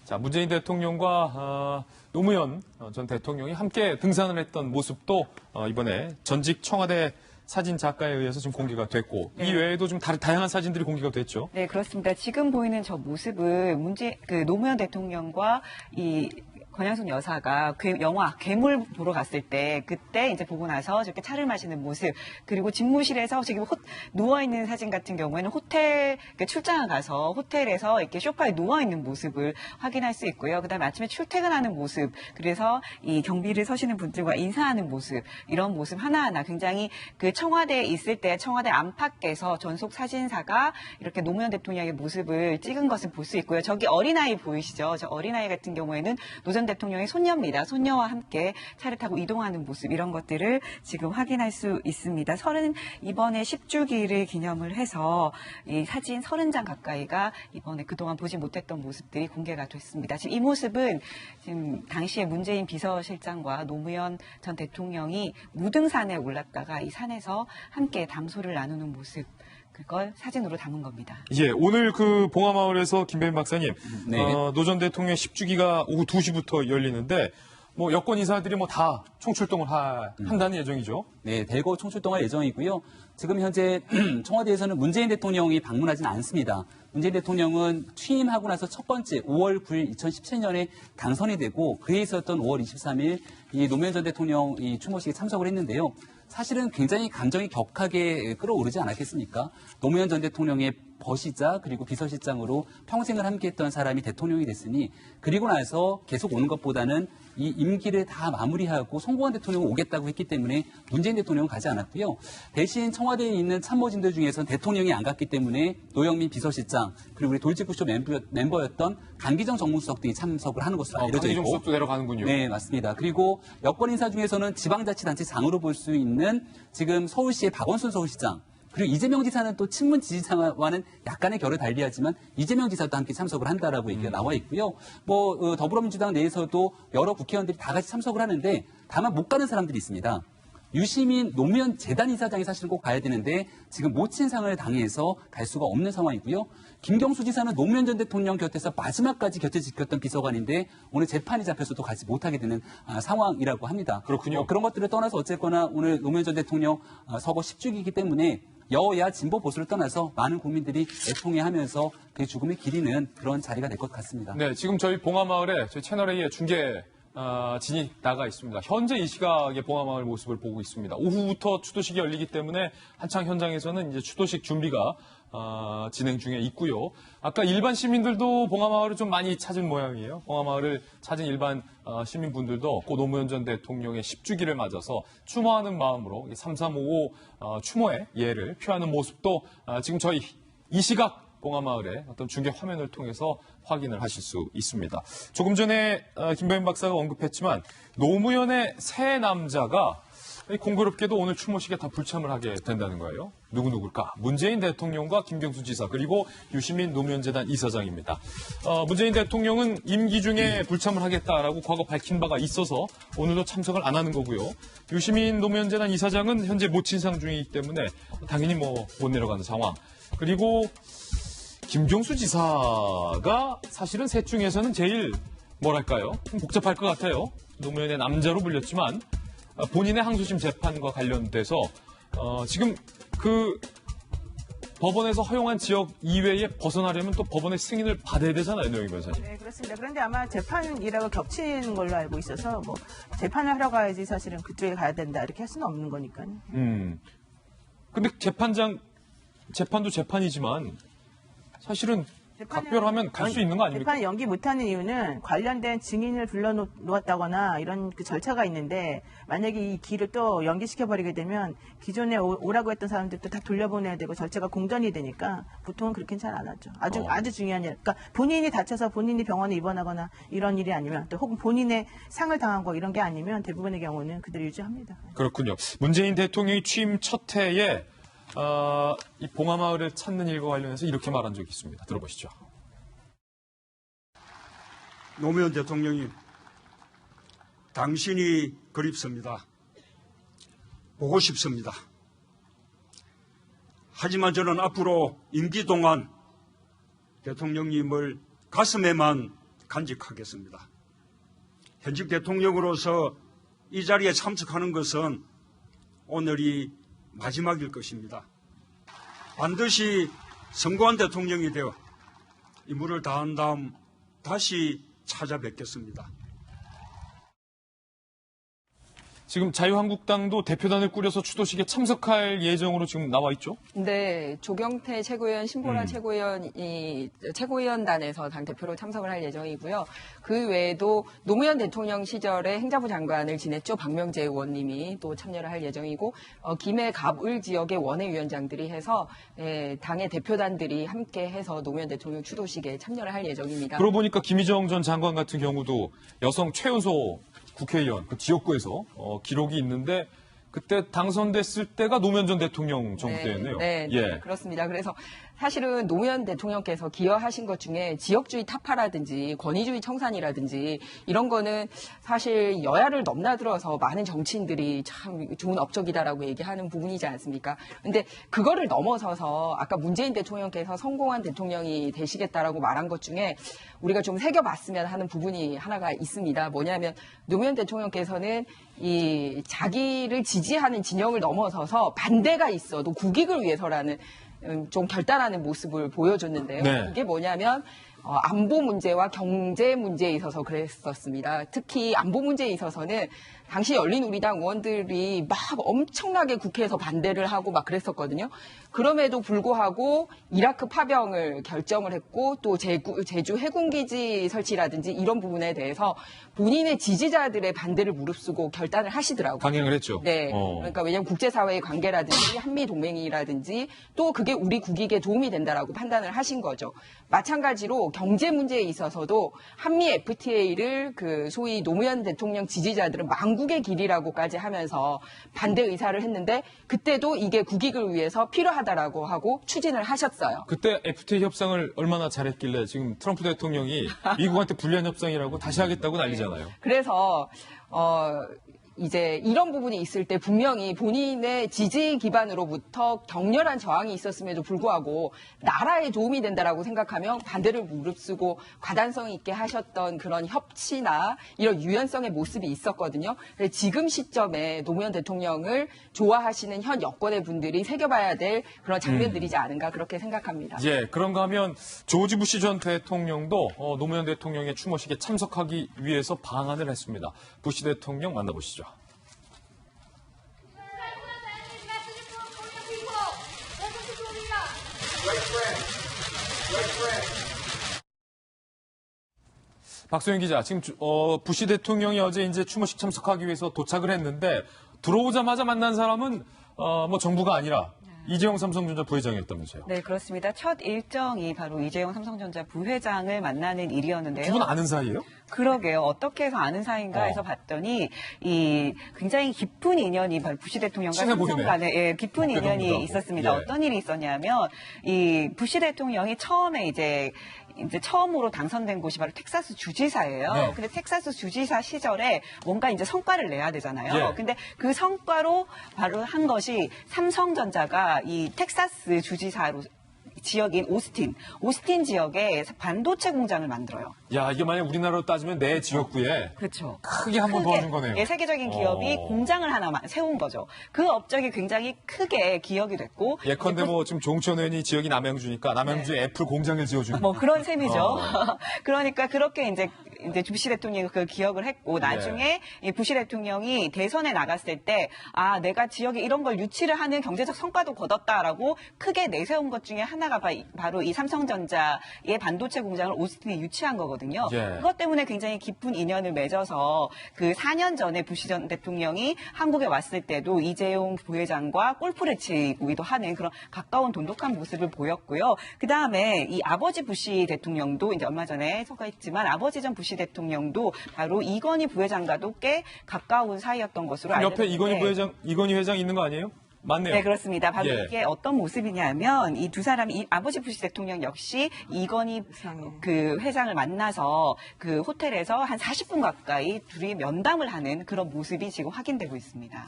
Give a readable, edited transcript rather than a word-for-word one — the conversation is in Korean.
자, 문재인 대통령과 노무현 전 대통령이 함께 등산을 했던 모습도 이번에 전직 청와대 사진 작가에 의해서 지금 공개가 됐고, 네. 이 외에도 좀 다양한 사진들이 공개가 됐죠. 네, 그렇습니다. 지금 보이는 저 모습은 노무현 대통령과 이 권양숙 여사가 영화 괴물 보러 갔을 때 그때 이제 보고 나서 저렇게 차를 마시는 모습, 그리고 집무실에서 지금 누워있는 사진 같은 경우에는 호텔 출장을 가서 호텔에서 이렇게 소파에 누워있는 모습을 확인할 수 있고요. 그다음에 아침에 출퇴근하는 모습, 그래서 이 경비를 서시는 분들과 인사하는 모습, 이런 모습 하나하나 굉장히 그 청와대에 있을 때 청와대 안팎에서 전속 사진사가 이렇게 노무현 대통령의 모습을 찍은 것을 볼 수 있고요. 저기 어린아이 보이시죠? 저 어린아이 같은 경우에는 노 전 대통령의 손녀입니다. 손녀와 함께 차를 타고 이동하는 모습, 이런 것들을 지금 확인할 수 있습니다. 이번에 10주기를 기념을 해서 이 사진 30장 가까이가 이번에 그동안 보지 못했던 모습들이 공개가 됐습니다. 지금 이 모습은 지금 당시에 문재인 비서실장과 노무현 전 대통령이 무등산에 올랐다가 이 산에서 함께 담소를 나누는 모습, 그걸 사진으로 담은 겁니다. 예, 오늘 그 봉화마을에서 김배민 박사님, 네. 노 전 대통령 10주기가 오후 2시부터 열리는데, 뭐 여권 인사들이 뭐 다 총출동을 한다는 예정이죠. 네, 대거 총출동할 예정이고요. 지금 현재 청와대에서는 문재인 대통령이 방문하지는 않습니다. 문재인 대통령은 취임하고 나서 첫 번째 5월 9일 2017년에 당선이 되고, 그에 있었던 5월 23일 이 노무현 전 대통령 이 추모식에 참석을 했는데요. 사실은 굉장히 감정이 격하게 끌어오르지 않았겠습니까? 노무현 전 대통령의 버시자 그리고 비서실장으로 평생을 함께했던 사람이 대통령이 됐으니, 그리고 나서 계속 오는 것보다는 이 임기를 다 마무리하고 성공한 대통령이 오겠다고 했기 때문에 문재인 대통령은 가지 않았고요. 대신 청와대에 있는 참모진들 중에서는 대통령이 안 갔기 때문에 노영민 비서실장, 그리고 우리 돌직구쇼 멤버였던 강기정 정무수석 등이 참석을 하는 것으로 알려져 있고. 강기정 수석도 내려가는군요. 네, 맞습니다. 그리고 여권 인사 중에서는 지방자치단체장으로 볼 수 있는 지금 서울시의 박원순 서울시장, 그리고 이재명 지사는 또 친문 지지자와는 약간의 결을 달리하지만 이재명 지사도 함께 참석을 한다라고 얘기가 나와 있고요. 뭐 더불어민주당 내에서도 여러 국회의원들이 다 같이 참석을 하는데, 다만 못 가는 사람들이 있습니다. 유시민 노무현 재단 이사장이 사실 꼭 가야 되는데 지금 모친상을 당해서 갈 수가 없는 상황이고요. 김경수 지사는 노무현 전 대통령 곁에서 마지막까지 곁을 지켰던 비서관인데 오늘 재판이 잡혀서도 가지 못하게 되는 상황이라고 합니다. 그렇군요. 그런 것들을 떠나서 어쨌거나 오늘 노무현 전 대통령 서거 10주기이기 때문에 여야 진보 보수를 떠나서 많은 국민들이 애통해하면서 그 죽음의 기리는 그런 자리가 될 것 같습니다. 네, 지금 저희 봉화마을에 저희 채널A의 중계 진이 나가 있습니다. 현재 이 시각의 봉화마을 모습을 보고 있습니다. 오후부터 추도식이 열리기 때문에 한창 현장에서는 이제 추도식 준비가 진행 중에 있고요. 아까 일반 시민들도 봉화마을을 좀 많이 찾은 모양이에요. 봉화마을을 찾은 일반 시민분들도 고 노무현 전 대통령의 10주기를 맞아서 추모하는 마음으로 3355 추모의 예를 표하는 모습도 지금 저희 이 시각 봉화마을의 어떤 중계 화면을 통해서 확인을 하실 수 있습니다. 조금 전에 김배민 박사가 언급했지만 노무현의 새 남자가 공교롭게도 오늘 추모식에 다 불참을 하게 된다는 거예요. 누구일까? 문재인 대통령과 김경수 지사, 그리고 유시민 노무현재단 이사장입니다. 문재인 대통령은 임기 중에 불참을 하겠다라고 과거 밝힌 바가 있어서 오늘도 참석을 안 하는 거고요. 유시민 노무현재단 이사장은 현재 모친상 중이기 때문에 당연히 못 내려가는 상황. 그리고 김경수 지사가 사실은 셋 중에서는 제일 뭐랄까요? 좀 복잡할 것 같아요. 노무현의 남자로 불렸지만 본인의 항소심 재판과 관련돼서 지금 그 법원에서 허용한 지역 이외에 벗어나려면 또 법원의 승인을 받아야 되잖아요, 노영희 변호사님. 네, 그렇습니다. 그런데 아마 재판이라고 겹치는 걸로 알고 있어서 뭐 재판을 하러 가야지 사실은 그쪽에 가야 된다 이렇게 할 수는 없는 거니까요. 근데 재판도 재판이지만 사실은 각별하면 갈 수 있는 거 아닙니까? 재판을 연기 못하는 이유는 관련된 증인을 불러놓았다거나 이런 그 절차가 있는데, 만약에 이 길을 또 연기시켜버리게 되면 기존에 오라고 했던 사람들도 다 돌려보내야 되고 절차가 공전이 되니까 보통은 그렇게는 잘 안 하죠. 아주 중요한 일. 그러니까 본인이 다쳐서 본인이 병원에 입원하거나 이런 일이 아니면, 또 혹은 본인의 상을 당한 거 이런 게 아니면 대부분의 경우는 그대로 유지합니다. 그렇군요. 문재인 대통령이 취임 첫 해에 이 봉화마을을 찾는 일과 관련해서 이렇게 말한 적이 있습니다. 들어보시죠. 노무현 대통령이 당신이 그립습니다. 보고 싶습니다. 하지만 저는 앞으로 임기 동안 대통령님을 가슴에만 간직하겠습니다. 현직 대통령으로서 이 자리에 참석하는 것은 오늘이 마지막일 것입니다. 반드시 성공한 대통령이 되어 임무를 다한 다음 다시 찾아뵙겠습니다. 지금 자유한국당도 대표단을 꾸려서 추도식에 참석할 예정으로 지금 나와 있죠? 네, 조경태 최고위원, 신보라 최고위원이 최고위원단에서 당대표로 참석을 할 예정이고요. 그 외에도 노무현 대통령 시절에 행자부 장관을 지냈죠. 박명재 의원님이 또 참여를 할 예정이고, 김해 갑을 지역의 원외위원장들이 해서 당의 대표단들이 함께 해서 노무현 대통령 추도식에 참여를 할 예정입니다. 그러고 보니까 김희정 전 장관 같은 경우도 여성 최연소 국회의원 그 지역구에서 기록이 있는데 그때 당선됐을 때가 노무현 전 대통령 정부 때였네요. 네, 예. 그렇습니다. 그래서 사실은 노무현 대통령께서 기여하신 것 중에 지역주의 타파라든지 권위주의 청산이라든지 이런 거는 사실 여야를 넘나들어서 많은 정치인들이 참 좋은 업적이다라고 얘기하는 부분이지 않습니까? 근데 그거를 넘어서서 아까 문재인 대통령께서 성공한 대통령이 되시겠다라고 말한 것 중에 우리가 좀 새겨봤으면 하는 부분이 하나가 있습니다. 뭐냐면 노무현 대통령께서는 이 자기를 지지하는 진영을 넘어서서 반대가 있어도 국익을 위해서라는 좀 결단하는 모습을 보여줬는데요. 네. 그게 뭐냐면 안보 문제와 경제 문제에 있어서 그랬었습니다. 특히 안보 문제에 있어서는 당시 열린우리당 의원들이 막 엄청나게 국회에서 반대를 하고 막 그랬었거든요. 그럼에도 불구하고 이라크 파병을 결정을 했고 또 제주 해군기지 설치라든지 이런 부분에 대해서 본인의 지지자들의 반대를 무릅쓰고 결단을 하시더라고요. 강행을 했죠. 네. 그러니까 왜냐하면 국제사회의 관계라든지 한미동맹이라든지 또 그게 우리 국익에 도움이 된다라고 판단을 하신 거죠. 마찬가지로 경제 문제에 있어서도 한미 FTA를 그 소위 노무현 대통령 지지자들은 망국의 길이라고까지 하면서 반대 의사를 했는데 그때도 이게 국익을 위해서 필요하다라고 하고 추진을 하셨어요. 그때 FTA 협상을 얼마나 잘했길래 지금 트럼프 대통령이 미국한테 불리한 협상이라고 다시 하겠다고 난리잖아요. 그래서 이제 이런 부분이 있을 때 분명히 본인의 지지 기반으로부터 격렬한 저항이 있었음에도 불구하고 나라에 도움이 된다라고 생각하면 반대를 무릅쓰고 과단성 있게 하셨던 그런 협치나 이런 유연성의 모습이 있었거든요. 지금 시점에 노무현 대통령을 좋아하시는 현 여권의 분들이 새겨봐야 될 그런 장면들이지 않은가 그렇게 생각합니다. 예, 그런가 하면 조지 부시 전 대통령도 노무현 대통령의 추모식에 참석하기 위해서 방한을 했습니다. 부시 대통령 만나보시죠. 박소영 기자, 지금 부시 대통령이 어제 이제 추모식 참석하기 위해서 도착을 했는데 들어오자마자 만난 사람은 뭐 정부가 아니라 이재용 삼성전자 부회장이었다면서요. 네, 그렇습니다. 첫 일정이 바로 이재용 삼성전자 부회장을 만나는 일이었는데요. 두 분 아는 사이예요? 그러게요. 어떻게 해서 아는 사이인가 해서 봤더니 이 굉장히 깊은 인연이 바로 부시 대통령과 친해 삼성 보이네. 간에 깊은 어깨 인연이 동무하고. 있었습니다. 예. 어떤 일이 있었냐면 이 부시 대통령이 처음에 이제 처음으로 당선된 곳이 바로 텍사스 주지사예요. 네. 근데 텍사스 주지사 시절에 뭔가 이제 성과를 내야 되잖아요. 예. 근데 그 성과로 바로 한 것이 삼성전자가 이 텍사스 주지사로 지역인 오스틴 지역에 반도체 공장을 만들어요. 야, 이게 만약 우리나라로 따지면 내 지역구에 그렇죠. 크게 한 번 도와준 거네요. 예, 세계적인 기업이 공장을 하나 세운 거죠. 그 업적이 굉장히 크게 기억이 됐고. 예컨대 뭐 지금 조홍천 의원이 지역이 남양주니까 남양주에 애플 공장을 지어주는 뭐 그런 셈이죠. 그러니까 그렇게 이제 부시 대통령이 그 기억을 했고 나중에 이 부시 대통령이 대선에 나갔을 때 아, 내가 지역에 이런 걸 유치를 하는 경제적 성과도 거뒀다라고 크게 내세운 것 중에 하나가 바로 이 삼성전자의 반도체 공장을 오스틴에 유치한 거거든요. 예. 그것 때문에 굉장히 깊은 인연을 맺어서 그 4년 전에 부시 전 대통령이 한국에 왔을 때도 이재용 부회장과 골프를 치기도 하는 그런 가까운 돈독한 모습을 보였고요. 그 다음에 이 아버지 부시 대통령도 이제 얼마 전에 소개했지만 아버지 전 부시 대통령도 바로 이건희 부회장과도 꽤 가까운 사이였던 것으로 옆에 알려졌는데 이건희 회장 있는 거 아니에요? 맞네요. 네, 그렇습니다. 바로 예. 이게 어떤 모습이냐면 이 두 사람이 아버지 부시 대통령 역시 이건희 그 회장을 만나서 그 호텔에서 한 40분 가까이 둘이 면담을 하는 그런 모습이 지금 확인되고 있습니다.